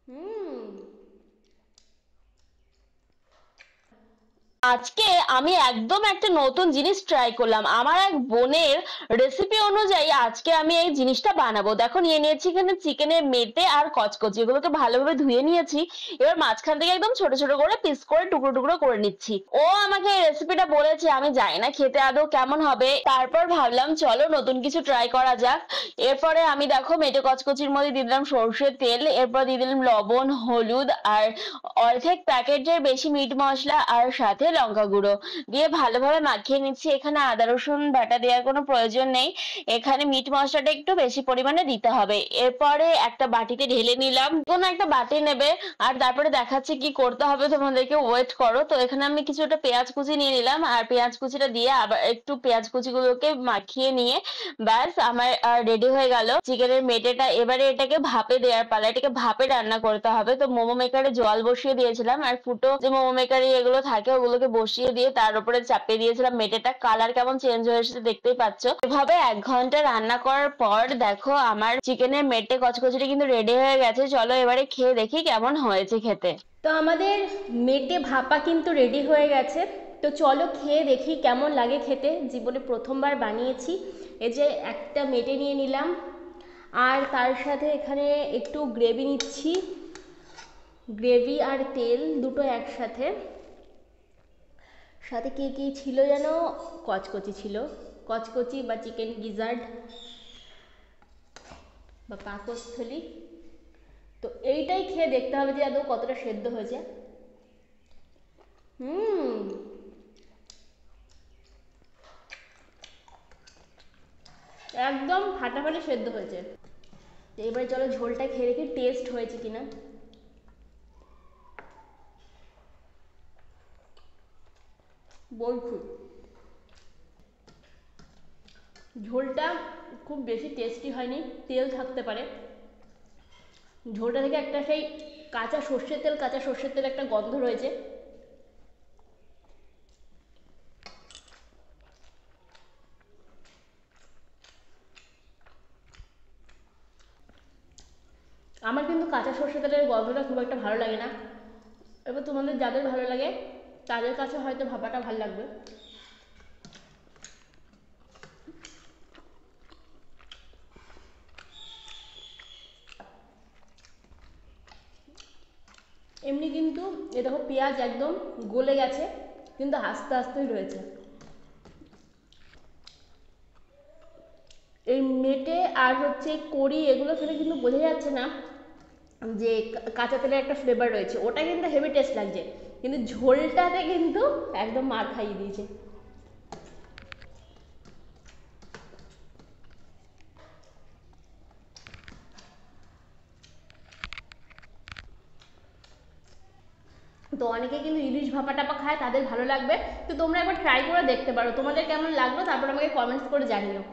হুম। আজকে আমি একদম একটা নতুন জিনিস ট্রাই করলাম। আমার এক বোনের রেসিপি অনুযায়ী আজকে আমি এই জিনিসটা বানাবো। দেখো নিয়ে নিয়েছি এখানে চিকেনের মেটে আর কচকচি, এগুলোকে ভালোভাবে ধুয়ে নিয়েছি। এবার মাঝখান থেকে একদম ছোট ছোট করে পিস করে টুকরো টুকরো করে নিচ্ছি। ও আমাকে এই রেসিপিটা বলেছে, আমি জানি না খেতে আদৌ কেমন হবে, তারপর ভাবলাম চলো নতুন কিছু ট্রাই করা যাক। এরপরে আমি দেখো মেটে কচকচির মধ্যে দিয়ে দিলাম সর্ষের তেল, এরপর দিয়ে দিলাম লবণ, হলুদ আর অর্ধেক প্যাকেটের বেশি মিট মশলা আর সাথে লঙ্কা গুঁড়ো দিয়ে ভালোভাবে মাখিয়ে নিচ্ছি। এখানে আদা রসুন বাটা দেওয়ার কোনো প্রয়োজন নেই, এখানে মিট মশলাটা একটু বেশি পরিমাণে দিতে হবে। এরপরে একটা বাটিতে ঢেলে নিলাম, কোনো একটা বাটি নেবে আর তারপরে দেখাচ্ছি কি করতে হবে, তোমাদেরকে ওয়েট করো। তো এখানে আমি কিছুটা পেঁয়াজ কুচি নিয়ে নিলাম আর পেঁয়াজ কুচিটা দিয়ে আবার একটু পেঁয়াজ কুচিগুলোকে মাখিয়ে নিয়ে ব্যাস আমার রেডি হয়ে গেল চিকেনের মেটেটা। এবারে এটাকে ভাপে দেওয়ার পালা, এটাকে ভাপে রান্না করতে হবে। তো মোমো মেকারে জল বসিয়ে দিয়েছিলাম আর ফুটো যে মোমো মেকারে এগুলো থাকে ওগুলোকে বসিয়ে দিয়ে তার উপরে চাপিয়ে দিয়েছিলাম মেটেটা। কালার কেমন চেঞ্জ হয়ে এসেছে দেখতেই পাচ্ছ। এভাবে 1 ঘন্টা রান্না করার পর দেখো আমার চিকেনের মেটে কচকচিটা কিন্তু রেডি হয়ে গেছে। চলো এবারে খেয়ে দেখি কেমন হয়েছে খেতে। তো আমাদের মেটে ভাপা কিন্তু রেডি হয়ে গেছে। তো চলো খেয়ে দেখি কেমন লাগে খেতে, জীবনে প্রথমবার বানিয়েছি। এই যে একটা মেটে নিয়ে নিলাম আর তার সাথে এখানে একটু গ্রেভি নিচ্ছি, গ্রেভি আর তেল দুটো একসাথে। সাথে কি কি ছিল যেন, কচকচি ছিল, কচকচি বা চিকেন গিজার্ড বা পাকস্থলী। তো এইটাই খেয়ে দেখতে হবে যে আদৌ কতটা সেদ্ধ হয়েছে। হুম, একদম ফাটাফাটি সেদ্ধ হয়েছে। তো এবারে চলো ঝোলটা খেয়ে দেখি টেস্ট হয়েছে কিনা। বলছি ঝোলটা খুব বেশি টেস্টি হয়নি, তেল থাকতে পারে। ঝোলটা থেকে একটা সেই কাঁচা সর্ষের তেল, কাঁচা সর্ষের তেল একটা গন্ধ রয়েছে। আমার কিন্তু কাঁচা সর্ষের তেলের গন্ধটা খুব একটা ভালো লাগে না। এবার তোমাদের যাদের ভালো লাগে তাদের কাছে হয়তো ভাপাটা ভালো লাগবে। এমনি কিন্তু এ দেখো পেঁয়াজ একদম গলে গেছে, কিন্তু আস্তে আস্তেই রয়েছে। এই মেটে আর হচ্ছে কড়ি এগুলো খেলে কিন্তু বোঝা যাচ্ছে না যে কাঁচা তেলের একটা ফ্লেভার রয়েছে, ওটা কিন্তু হেভি টেস্ট লাগছে, কিন্তু ঝোলটাতে কিন্তু একদম মার খাইয়ে দিয়েছে। তো অনেকে কিন্তু ইলিশ ভাপা টাপা খায়, তাদের ভালো লাগবে। তো তোমরা একবার ট্রাই করে দেখতে পারো, তোমাদের কেমন লাগলো তারপর আমাকে কমেন্টস করে জানিও।